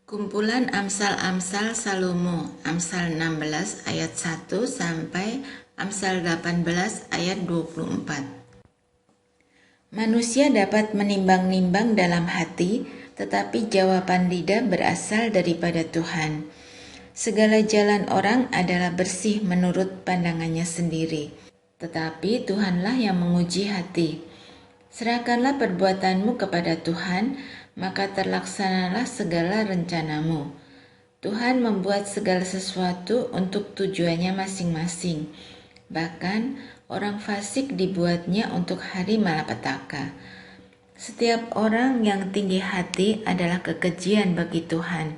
Kumpulan Amsal-Amsal Salomo, Amsal 16 ayat 1 sampai Amsal 18 ayat 24. Manusia dapat menimbang-nimbang dalam hati, tetapi jawaban lidah berasal daripada Tuhan. Segala jalan orang adalah bersih menurut pandangannya sendiri, tetapi Tuhanlah yang menguji hati. Serahkanlah perbuatanmu kepada Tuhan, maka terlaksanalah segala rencanamu. Tuhan membuat segala sesuatu untuk tujuannya masing-masing. Bahkan orang fasik dibuatnya untuk hari malapetaka. Setiap orang yang tinggi hati adalah kekejian bagi Tuhan.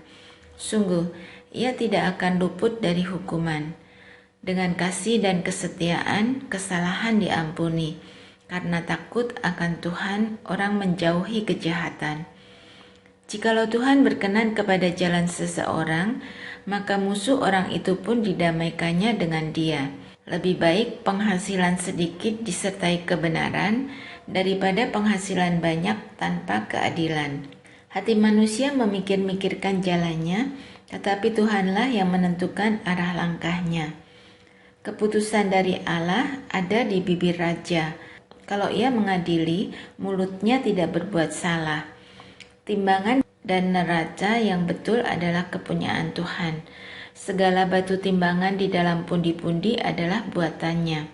Sungguh, ia tidak akan luput dari hukuman. Dengan kasih dan kesetiaan, kesalahan diampuni. Karena takut akan Tuhan, orang menjauhi kejahatan. Jikalau Tuhan berkenan kepada jalan seseorang, maka musuh orang itu pun didamaikannya dengan dia. Lebih baik penghasilan sedikit disertai kebenaran daripada penghasilan banyak tanpa keadilan. Hati manusia memikir-mikirkan jalannya, tetapi Tuhanlah yang menentukan arah langkahnya. Keputusan dari Allah ada di bibir raja. Kalau ia mengadili, mulutnya tidak berbuat salah. Timbangan dan neraca yang betul adalah kepunyaan Tuhan. Segala batu timbangan di dalam pundi-pundi adalah buatannya.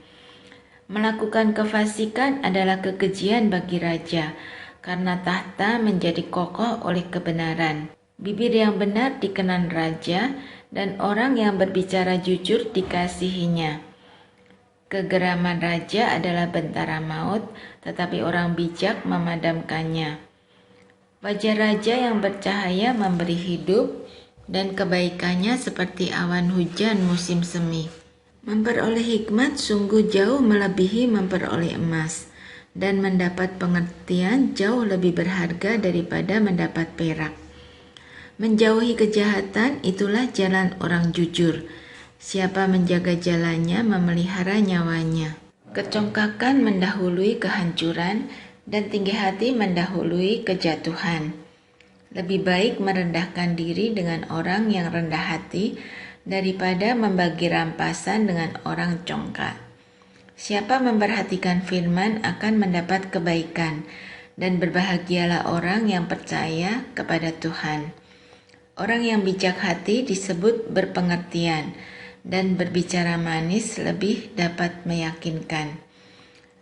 Melakukan kefasikan adalah kekejian bagi raja, karena tahta menjadi kokoh oleh kebenaran. Bibir yang benar dikenan raja, dan orang yang berbicara jujur dikasihinya. Kegeraman raja adalah bentara maut, tetapi orang bijak memadamkannya. Wajah raja yang bercahaya memberi hidup, dan kebaikannya seperti awan hujan musim semi. Memperoleh hikmat sungguh jauh melebihi memperoleh emas, dan mendapat pengertian jauh lebih berharga daripada mendapat perak. Menjauhi kejahatan itulah jalan orang jujur. Siapa menjaga jalannya memelihara nyawanya. Kecongkakan mendahului kehancuran, dan tinggi hati mendahului kejatuhan. Lebih baik merendahkan diri dengan orang yang rendah hati daripada membagi rampasan dengan orang congkak. Siapa memperhatikan firman akan mendapat kebaikan, dan berbahagialah orang yang percaya kepada Tuhan. Orang yang bijak hati disebut berpengertian, dan berbicara manis lebih dapat meyakinkan.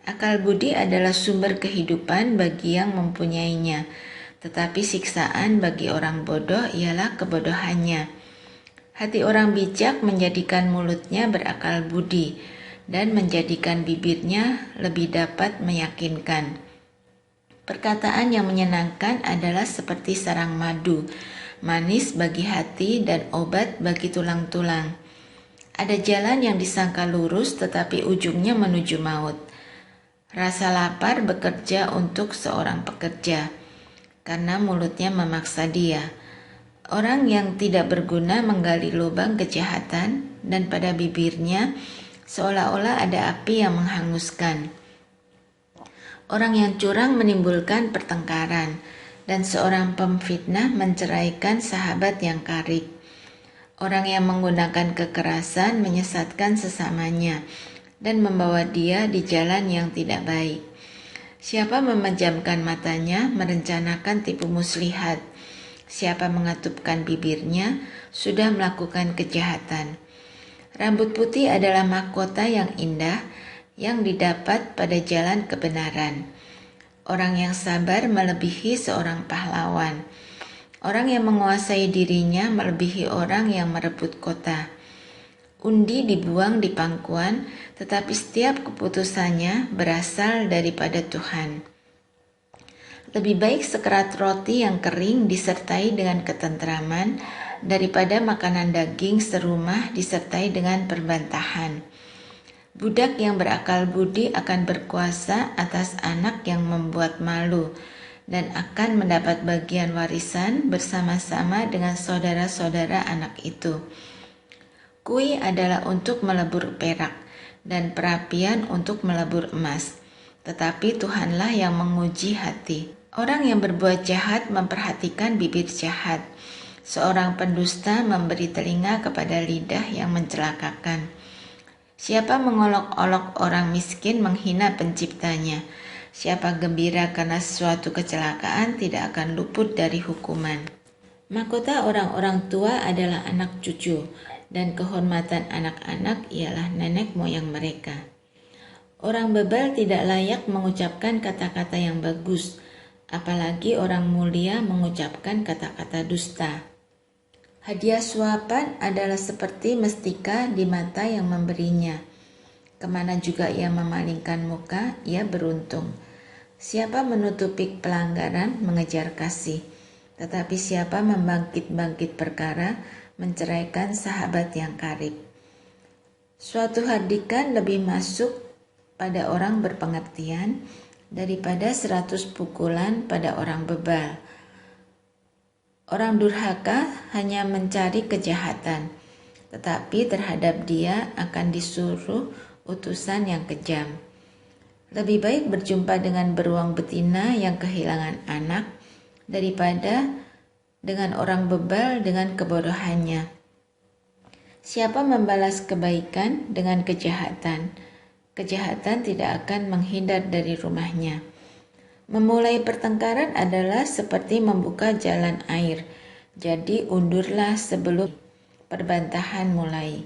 Akal budi adalah sumber kehidupan bagi yang mempunyainya, tetapi siksaan bagi orang bodoh ialah kebodohannya. Hati orang bijak menjadikan mulutnya berakal budi, dan menjadikan bibirnya lebih dapat meyakinkan. Perkataan yang menyenangkan adalah seperti sarang madu, manis bagi hati dan obat bagi tulang-tulang. Ada jalan yang disangka lurus tetapi ujungnya menuju maut. Rasa lapar bekerja untuk seorang pekerja, karena mulutnya memaksa dia. Orang yang tidak berguna menggali lubang kejahatan, dan pada bibirnya seolah-olah ada api yang menghanguskan. Orang yang curang menimbulkan pertengkaran, dan seorang pemfitnah menceraikan sahabat yang karib. Orang yang menggunakan kekerasan menyesatkan sesamanya dan membawa dia di jalan yang tidak baik. Siapa memejamkan matanya merencanakan tipu muslihat. Siapa mengatupkan bibirnya sudah melakukan kejahatan. Rambut putih adalah mahkota yang indah yang didapat pada jalan kebenaran. Orang yang sabar melebihi seorang pahlawan. Orang yang menguasai dirinya melebihi orang yang merebut kota. Undi dibuang di pangkuan, tetapi setiap keputusannya berasal daripada Tuhan. Lebih baik sekerat roti yang kering disertai dengan ketentraman daripada makanan daging serumah disertai dengan perbantahan. Budak yang berakal budi akan berkuasa atas anak yang membuat malu, dan akan mendapat bagian warisan bersama-sama dengan saudara-saudara anak itu. Kui adalah untuk melebur perak, dan perapian untuk melebur emas. Tetapi Tuhanlah yang menguji hati. Orang yang berbuat jahat memperhatikan bibir jahat, Seorang pendusta memberi telinga kepada lidah yang mencelakakan. Siapa mengolok-olok orang miskin menghina penciptanya. Siapa gembira karena suatu kecelakaan tidak akan luput dari hukuman. Mahkota orang-orang tua adalah anak cucu, dan kehormatan anak-anak ialah nenek moyang mereka. Orang bebal tidak layak mengucapkan kata-kata yang bagus, apalagi orang mulia mengucapkan kata-kata dusta. Hadiah suapan adalah seperti mestika di mata yang memberinya. Kemana juga ia memalingkan muka, ia beruntung. Siapa menutupi pelanggaran mengejar kasih, tetapi siapa membangkit-bangkit perkara menceraikan sahabat yang karib. Suatu hardikan lebih masuk pada orang berpengertian daripada 100 pukulan pada orang bebal. Orang durhaka hanya mencari kejahatan, tetapi terhadap dia akan disuruh utusan yang kejam. Lebih baik berjumpa dengan beruang betina yang kehilangan anak daripada dengan orang bebal dengan kebodohannya. Siapa membalas kebaikan dengan kejahatan, kejahatan tidak akan menghindar dari rumahnya. Memulai pertengkaran adalah seperti membuka jalan air, jadi undurlah sebelum perbantahan mulai.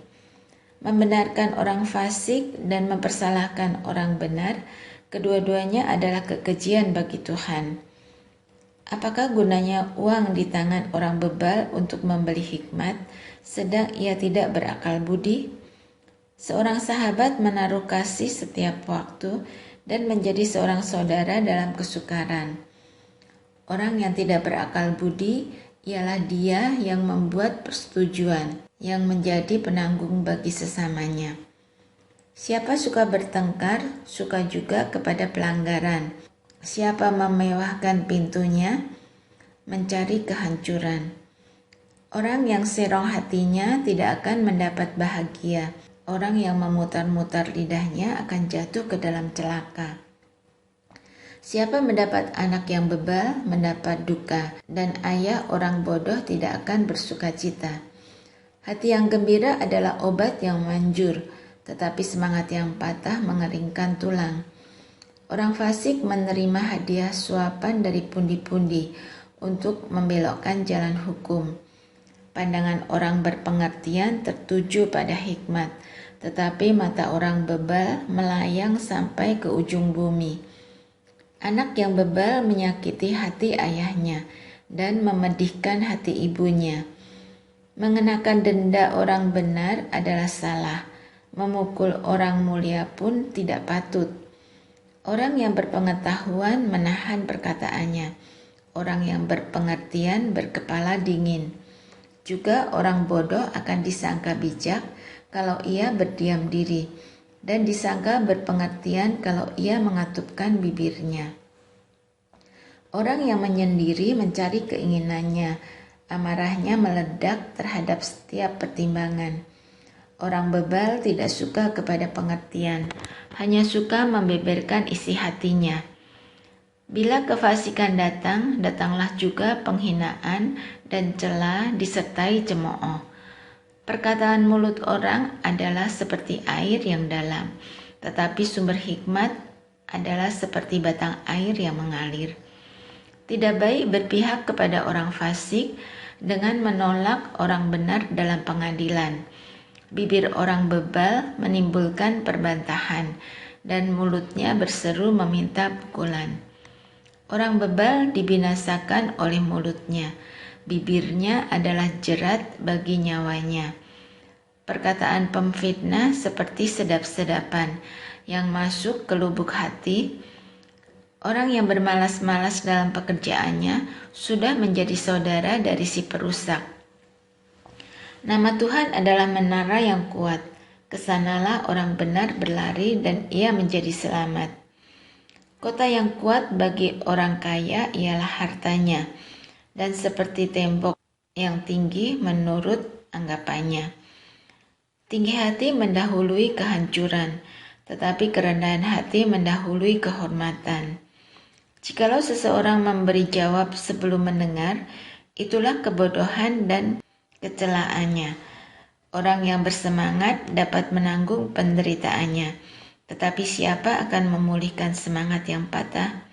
Membenarkan orang fasik dan mempersalahkan orang benar, kedua-duanya adalah kekejian bagi Tuhan. Apakah gunanya uang di tangan orang bebal untuk membeli hikmat, sedang ia tidak berakal budi? Seorang sahabat menaruh kasih setiap waktu dan menjadi seorang saudara dalam kesukaran. Orang yang tidak berakal budi ialah dia yang membuat persetujuan, yang menjadi penanggung bagi sesamanya. Siapa suka bertengkar, suka juga kepada pelanggaran. Siapa memewahkan pintunya, mencari kehancuran. Orang yang serong hatinya tidak akan mendapat bahagia. Orang yang memutar-mutar lidahnya akan jatuh ke dalam celaka. Siapa mendapat anak yang bebal, mendapat duka, dan ayah orang bodoh tidak akan bersuka cita. Hati yang gembira adalah obat yang manjur, tetapi semangat yang patah mengeringkan tulang. Orang fasik menerima hadiah suapan dari pundi-pundi untuk membelokkan jalan hukum. Pandangan orang berpengertian tertuju pada hikmat, tetapi mata orang bebal melayang sampai ke ujung bumi. Anak yang bebal menyakiti hati ayahnya dan memedihkan hati ibunya. Mengenakan denda orang benar adalah salah, memukul orang mulia pun tidak patut. Orang yang berpengetahuan menahan perkataannya, orang yang berpengertian berkepala dingin. Juga orang bodoh akan disangka bijak kalau ia berdiam diri, dan disangka berpengertian kalau ia mengatupkan bibirnya. Orang yang menyendiri mencari keinginannya, amarahnya meledak terhadap setiap pertimbangan. Orang bebal tidak suka kepada pengertian, hanya suka membeberkan isi hatinya. Bila kefasikan datang, datanglah juga penghinaan dan cela disertai cemooh. Perkataan mulut orang adalah seperti air yang dalam, tetapi sumber hikmat adalah seperti batang air yang mengalir. Tidak baik berpihak kepada orang fasik dengan menolak orang benar dalam pengadilan. Bibir orang bebal menimbulkan perbantahan, dan mulutnya berseru meminta pukulan. Orang bebal dibinasakan oleh mulutnya. Bibirnya adalah jerat bagi nyawanya. Perkataan pemfitnah seperti sedap-sedapan yang masuk ke lubuk hati. Orang yang bermalas-malas dalam pekerjaannya sudah menjadi saudara dari si perusak. Nama Tuhan adalah menara yang kuat. Kesanalah orang benar berlari dan ia menjadi selamat. Kota yang kuat bagi orang kaya ialah hartanya, dan seperti tembok yang tinggi menurut anggapannya. Tinggi hati mendahului kehancuran, tetapi kerendahan hati mendahului kehormatan. Jikalau seseorang memberi jawab sebelum mendengar, Itulah kebodohan dan kecelaannya. Orang yang bersemangat dapat menanggung penderitaannya, tetapi siapa akan memulihkan semangat yang patah?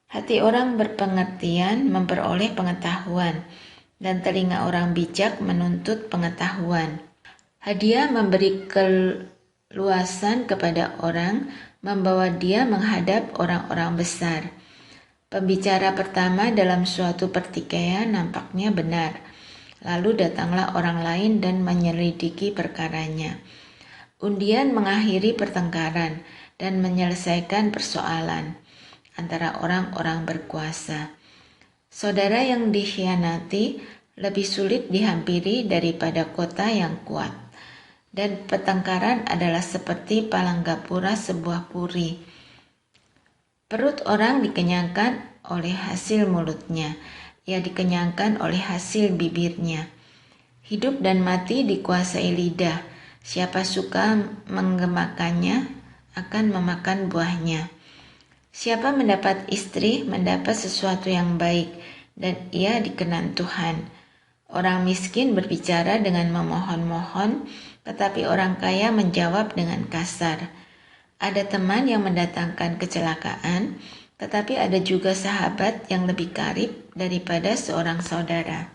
Hati orang berpengertian memperoleh pengetahuan, dan telinga orang bijak menuntut pengetahuan. Hadiah memberi keluasan kepada orang, membawa dia menghadap orang-orang besar. Pembicara pertama dalam suatu pertikaian nampaknya benar. Lalu datanglah orang lain dan menyelidiki perkaranya. Undian mengakhiri pertengkaran dan menyelesaikan persoalan antara orang-orang berkuasa. Saudara yang dikhianati lebih sulit dihampiri daripada kota yang kuat. Dan pertengkaran adalah seperti palang gapura sebuah puri. Perut orang dikenyangkan oleh hasil mulutnya, ia dikenyangkan oleh hasil bibirnya. Hidup dan mati dikuasai lidah, siapa suka menggemakannya akan memakan buahnya. Siapa mendapat istri mendapat sesuatu yang baik, dan ia dikenan Tuhan. Orang miskin berbicara dengan memohon-mohon, tetapi orang kaya menjawab dengan kasar. Ada teman yang mendatangkan kecelakaan, tetapi ada juga sahabat yang lebih karib daripada seorang saudara.